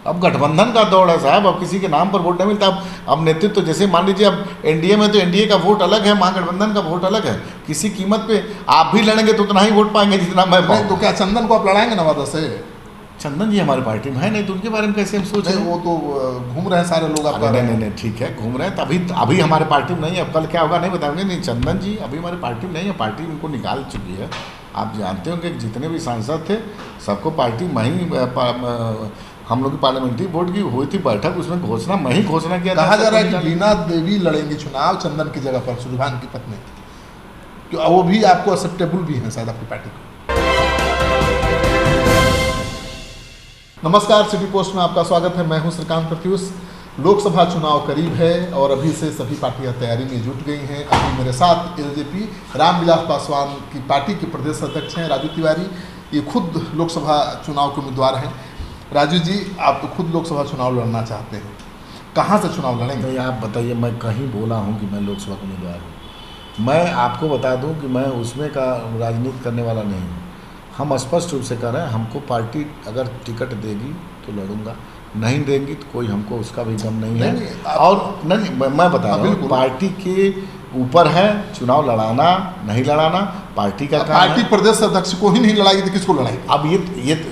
अब गठबंधन का दौर है साहब, अब किसी के नाम पर वोट नहीं मिलता। अब नेतृत्व तो जैसे मान लीजिए अब एनडीए में तो एनडीए का वोट अलग है, महागठबंधन का वोट अलग है। किसी कीमत पे आप भी लड़ेंगे तो उतना ही वोट पाएंगे जितना मैं पाऊँ। तो क्या चंदन को आप लड़ाएंगे नवादा से? चंदन जी हमारी पार्टी में है नहीं, तो उनके बारे में कैसे हम सोच रहे हैं? वो तो घूम रहे हैं सारे लोग, आप नहीं ठीक है, घूम रहे हैं। तभी अभी हमारे पार्टी में नहीं है, अब कल क्या होगा नहीं बताएंगे। नहीं, चंदन जी अभी हमारी पार्टी में नहीं है, पार्टी उनको निकाल चुकी है। आप जानते होंगे कि जितने भी सांसद थे सबको पार्टी में ही, हम लोग की पार्लियामेंट्री बोर्ड की हुई थी बैठक, उसमें घोषणा मैं ही घोषणा किया। कहा जा रहा है कि लीना देवी लड़ेंगी चुनाव चंदन की जगह पर, सुलेमान की पत्नी, क्यों वो भी आपको एक्सेप्टेबल भी है शायद आपकी पार्टी को। नमस्कार, सिटी पोस्ट में आपका स्वागत है। मैं हूं श्रीकांत प्रत्युष। लोकसभा चुनाव करीब है और अभी से सभी पार्टियां तैयारी में जुट गई हैं। अभी मेरे साथ एलजेपी रामविलास पासवान की पार्टी के प्रदेश अध्यक्ष हैं राजू तिवारी, ये खुद लोकसभा चुनाव के उम्मीदवार हैं। राजू जी, आप तो खुद लोकसभा चुनाव लड़ना चाहते हैं, कहाँ से चुनाव लड़ेंगे? नहीं, आप बताइए, मैं कहीं बोला हूँ कि मैं लोकसभा का उम्मीदवार हूँ? मैं आपको बता दूँ कि मैं उसमें का राजनीति करने वाला नहीं हूँ। हम स्पष्ट रूप से कह रहे हैं, हमको पार्टी अगर टिकट देगी तो लड़ूंगा, नहीं देंगी तो कोई हमको उसका भी गम नहीं है। और नहीं, मैं बता रहा हूँ, पार्टी के ऊपर है चुनाव लड़ाना नहीं लड़ाना, पार्टी का काम है। पार्टी प्रदेश अध्यक्ष को ही नहीं लड़ाएगी तो किसको लड़ाएगी? अब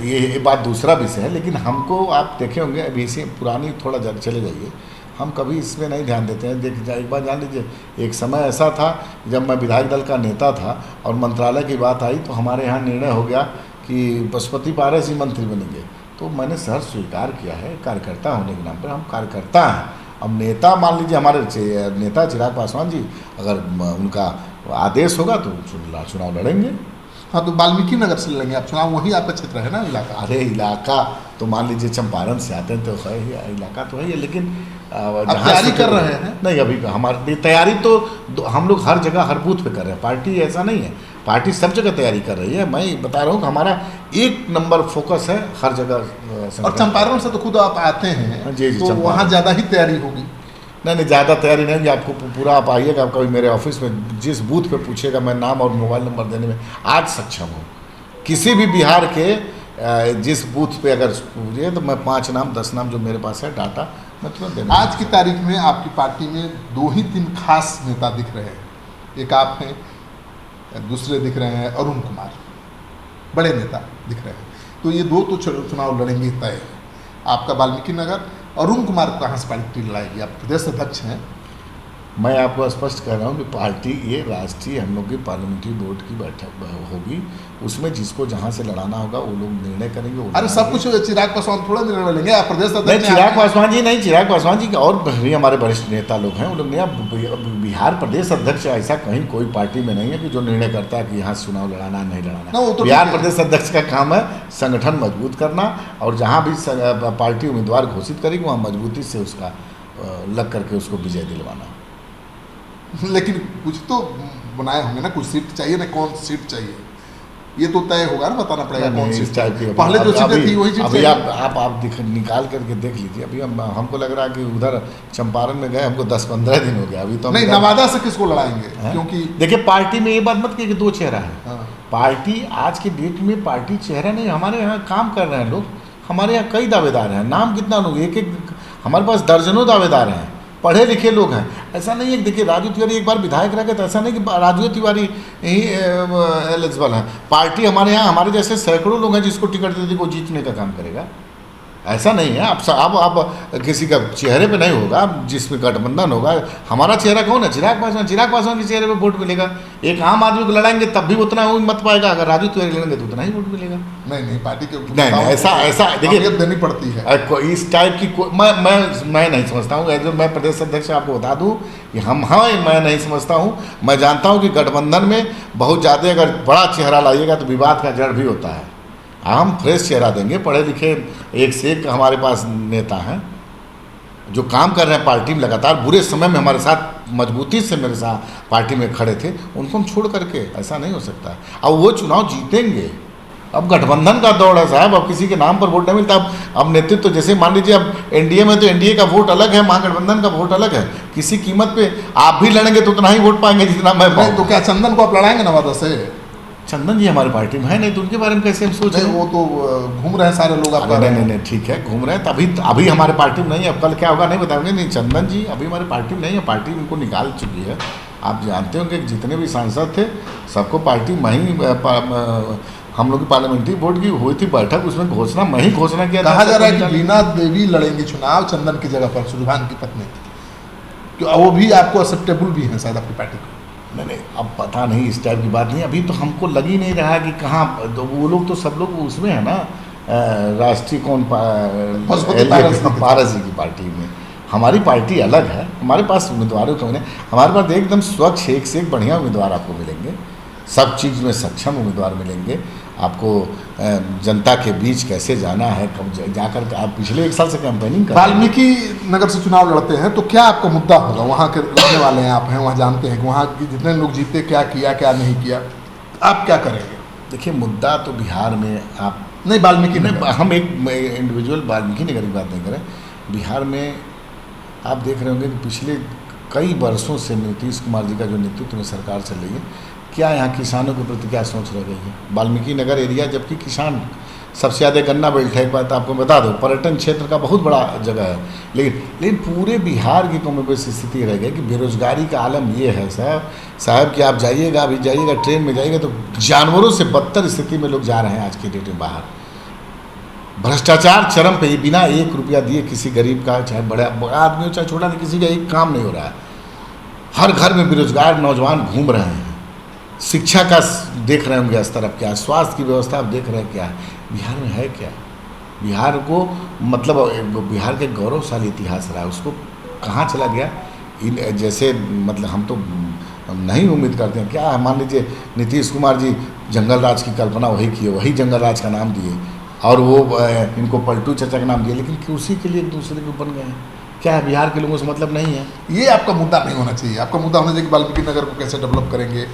ये बात दूसरा विषय है, लेकिन हमको आप देखे होंगे अभी इसी पुरानी थोड़ा चले जाइए, हम कभी इसमें नहीं ध्यान देते हैं। एक बार जान लीजिए, एक समय ऐसा था जब मैं विधायक दल का नेता था और मंत्रालय की बात आई तो हमारे यहाँ निर्णय हो गया कि पशुपति पारस ही मंत्री बनेंगे। तो मैंने सहर्ष स्वीकार किया है, कार्यकर्ता होने के नाम पर हम कार्यकर्ता हैं। अब नेता मान लीजिए हमारे नेता चिराग पासवान जी, अगर उनका आदेश होगा तो चुनाव लड़ेंगे। हाँ, तो वाल्मीकि नगर से लड़ेंगे आप चुनाव, वही आपका क्षेत्र है ना इलाका? अरे इलाका तो मान लीजिए चंपारण से आते हैं तो है ही, इलाका तो है ही, लेकिन तैयारी कर रहे हैं? नहीं, अभी हमारी तैयारी तो हम लोग हर जगह हर बूथ पे कर रहे हैं। पार्टी ऐसा नहीं है, पार्टी सब जगह तैयारी कर रही है। मैं बता रहा हूँ कि हमारा 1 नंबर फोकस है हर जगह। और चंपारण से तो खुद आप आते हैं जी, तो वहाँ ज़्यादा ही तैयारी होगी? नहीं, ज़्यादा तैयारी नहीं होगी। आपको पूरा आप आइएगा, आप कभी मेरे ऑफिस में जिस बूथ पे पूछेगा मैं नाम और मोबाइल नंबर देने में आज सक्षम हूँ। किसी भी बिहार के जिस बूथ पे अगर पूछिए तो मैं 5 नाम 10 नाम जो मेरे पास है डाटा मैं तुरंत देना। आज की तारीख में आपकी पार्टी में 2 ही 3 खास नेता दिख रहे हैं, एक आप हैं, दूसरे दिख रहे हैं अरुण कुमार, बड़े नेता दिख रहे हैं। तो ये 2 तो चुनाव लड़ेंगे तय है। आपका वाल्मीकि नगर, अरुण कुमार कहाँ से पार्टी लड़ाएगी? आप प्रदेश अध्यक्ष हैं। मैं आपको स्पष्ट कह रहा हूँ कि पार्टी ये राष्ट्रीय हम लोग की पार्लियामेंट्री बोर्ड की बैठक होगी, उसमें जिसको जहाँ से लड़ाना होगा वो लोग निर्णय करेंगे। अरे सब कुछ चिराग पासवान थोड़ा निर्णय लेंगे, आप प्रदेश अध्यक्ष? नहीं, चिराग पासवान जी नहीं, चिराग पासवान जी के और भी हमारे वरिष्ठ नेता लोग हैं, वो लोग नहीं। बिहार प्रदेश अध्यक्ष ऐसा कहीं कोई पार्टी में नहीं है कि जो निर्णय करता है कि यहाँ चुनाव लड़ाना नहीं लड़ाना। बिहार प्रदेश अध्यक्ष का काम है संगठन मजबूत करना, और जहाँ भी पार्टी उम्मीदवार घोषित करेगी वहाँ मजबूती से उसका लग करके उसको विजय दिलवाना। लेकिन कुछ तो बनाए होंगे ना, कुछ सीट चाहिए ना, कौन सीट चाहिए ये तो तय होगा ना, बताना पड़ेगा कौन सीट चाहिए। पहले जो सीटें थी वही सीट अभी आप निकाल करके देख लीजिए। अभी हमको लग रहा है कि उधर चंपारण में गए हमको 10-15 दिन हो गया। अभी तो नहीं, नवादा से किसको लड़ाएंगे? क्योंकि देखिए पार्टी में ये बात मत कि 2 चेहरा है। पार्टी आज की डेट में पार्टी चेहरा नहीं, हमारे यहाँ काम कर रहे हैं लोग, हमारे यहाँ कई दावेदार हैं। नाम कितना लोग, एक हमारे पास दर्जनों दावेदार हैं, पढ़े लिखे लोग हैं। ऐसा नहीं है कि देखिए राजू तिवारी एक बार विधायक रह गए तो ऐसा नहीं कि राजू तिवारी ही एलिजिबल है। पार्टी हमारे यहाँ हमारे जैसे सैकड़ों लोग हैं जिसको टिकट दे दी वो जीतने का काम करेगा, ऐसा नहीं है। अब किसी का चेहरे पे नहीं होगा, जिसमें गठबंधन होगा। हमारा चेहरा कौन है? चिराग पासवान। चिराग पासवान के चेहरे पे वोट मिलेगा। एक आम आदमी को लड़ाएंगे तब भी उतना ही मत पाएगा, अगर राजू तिवारी लड़ेंगे तो उतना ही वोट मिलेगा। नहीं, पार्टी के नहीं, ऐसा देखिए देनी पड़ती है इस टाइप की। मैं नहीं समझता हूँ। जो मैं प्रदेश अध्यक्ष आपको बता दूँ कि मैं नहीं समझता हूँ। मैं जानता हूँ कि गठबंधन में बहुत ज़्यादा अगर बड़ा चेहरा लाइएगा तो विवाद का जड़ भी होता है। हम फ्रेश चेहरा देंगे, पढ़े लिखे एक से एक हमारे पास नेता हैं जो काम कर रहे हैं पार्टी में लगातार। बुरे समय में हमारे साथ मजबूती से मेरे साथ पार्टी में खड़े थे, उनको हम छोड़ करके ऐसा नहीं हो सकता। अब वो चुनाव जीतेंगे। अब गठबंधन का दौर है साहब, अब किसी के नाम पर वोट नहीं मिलता। अब नेतृत्व तो जैसे मान लीजिए अब एनडीए में तो एनडीए का वोट अलग है, महागठबंधन का वोट अलग है। किसी कीमत पे आप भी लड़ेंगे तो उतना ही वोट पाएंगे जितना मैं पाऊँ। तो क्या चंदन को आप लड़ाएंगे नवादा से? चंदन जी हमारी पार्टी में है नहीं, तो उनके बारे में कैसे हम सोच रहे नहीं, हैं? वो तो घूम रहे हैं सारे लोग, आप कह रहे नहीं हैं। नहीं ठीक है, घूम रहे हैं, तभी अभी हमारे पार्टी में नहीं है। अब कल क्या होगा नहीं बताएंगे। नहीं, चंदन जी अभी हमारी पार्टी में नहीं है, पार्टी उनको निकाल चुकी है। आप जानते होंगे कि जितने भी सांसद थे सबको पार्टी हम लोग की पार्लियामेंट्री बोर्ड की हुई थी बैठक, उसमें घोषणा मैं ही घोषणा किया था। कहा जा रहा है कि लीना देवी लड़ेंगी चुनाव चंदन की जगह पर, सुलेमान की पत्नी, क्यों वो भी आपको एक्सेप्टेबल भी है शायद आपकी पार्टी को? नहीं, अब पता नहीं, इस टाइप की बात नहीं। अभी तो हमको लग ही नहीं रहा कि कहाँ तो वो लोग, तो सब लोग उसमें है ना, राष्ट्रीय पारसी की पार्टी में। हमारी पार्टी अलग है, हमारे पास उम्मीदवारों को नहीं, हमारे पास एकदम स्वच्छ एक से एक बढ़िया उम्मीदवार आपको मिलेंगे, सब चीज़ में सक्षम उम्मीदवार मिलेंगे आपको। जनता के बीच कैसे जाना है, कब जाकर के आप पिछले 1 साल से कैंपेनिंग कर वाल्मीकि नगर से चुनाव लड़ते हैं तो क्या आपका मुद्दा होगा? वहाँ के रहने वाले हैं आप, हैं वहाँ, जानते हैं कि वहाँ की जितने लोग जीते क्या किया क्या नहीं किया, आप क्या करेंगे? देखिए, मुद्दा तो बिहार में आप नहीं, वाल्मीकि नगर, हम एक इंडिविजुअल वाल्मीकि नगर की बात नहीं करें। बिहार में आप देख रहे होंगे कि पिछले कई वर्षों से नीतीश कुमार जी का जो नेतृत्व में सरकार चल रही है, क्या यहाँ किसानों के प्रति क्या सोच रह गई है? वाल्मीकि नगर एरिया, जबकि किसान सबसे ज़्यादा गन्ना बेल्ट है, एक बात आपको बता दो, पर्यटन क्षेत्र का बहुत बड़ा जगह है, लेकिन पूरे बिहार की कम बेसी स्थिति रह गई कि बेरोजगारी का आलम ये है साहब कि आप जाइएगा, अभी जाइएगा ट्रेन में जाइएगा तो जानवरों से बदतर स्थिति में लोग जा रहे हैं आज की डेट में बाहर। भ्रष्टाचार चरम पे, बिना 1 रुपया दिए किसी गरीब का, चाहे बड़ा आदमी हो चाहे छोटा आदमी, किसी का एक काम नहीं हो रहा है। हर घर में बेरोजगार नौजवान घूम रहे हैं। शिक्षा का देख रहे होंगे स्तर अब क्या है, स्वास्थ्य की व्यवस्था आप देख रहे हैं क्या है, बिहार में है क्या? बिहार को मतलब बिहार के गौरवशाली इतिहास रहा है, उसको कहाँ चला गया? इन जैसे मतलब हम तो नहीं उम्मीद करते हैं क्या। मान लीजिए नीतीश कुमार जी जंगल राज की कल्पना वही किए, वही जंगल राज का नाम दिए, और वो इनको पलटू चचा का नाम दिया, लेकिन कुर्सी के लिए एक दूसरे को बन गए हैं। क्या है, बिहार के लोगों से मतलब नहीं है? ये आपका मुद्दा नहीं होना चाहिए। आपका मुद्दा होना चाहिए कि वाल्मीकि नगर को कैसे डेवलप करेंगे,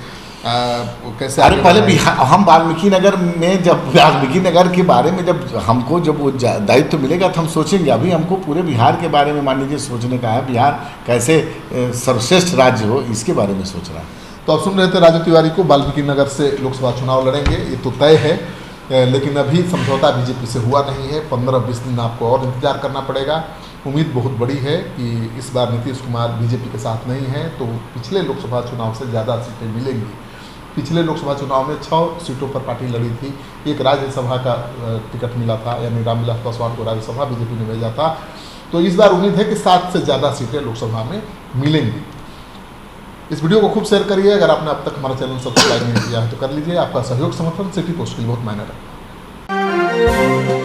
कैसे। अरे पहले बिहार, हम वाल्मीकि नगर में, जब वाल्मीकि नगर के बारे में जब वो दायित्व मिलेगा तो हम सोचेंगे। अभी हमको पूरे बिहार के बारे में मान लीजिए सोचने का है, बिहार कैसे सर्वश्रेष्ठ राज्य हो, इसके बारे में सोच रहा है। तो आप सुन रहे थे राजू तिवारी को। वाल्मीकि नगर से लोकसभा चुनाव लड़ेंगे, ये तो तय है, लेकिन अभी समझौता बीजेपी से हुआ नहीं है। 15-20 दिन आपको और इंतजार करना पड़ेगा। उम्मीद बहुत बड़ी है कि इस बार नीतीश कुमार बीजेपी के साथ नहीं है तो पिछले लोकसभा चुनाव से ज़्यादा सीटें मिलेंगी। पिछले लोकसभा चुनाव में 6 सीटों पर पार्टी लड़ी थी, एक राज्यसभा का टिकट मिला था, यानी रामविलास पासवान को राज्यसभा बीजेपी ने भेजा था। तो इस बार उम्मीद है कि 7 से ज़्यादा सीटें लोकसभा में मिलेंगी। इस वीडियो को खूब शेयर करिए। अगर आपने अब तक हमारा चैनल सब्सक्राइब नहीं किया है तो कर लीजिए। आपका सहयोग समर्थन सिटी पोस्ट के लिए बहुत मायने रखता है।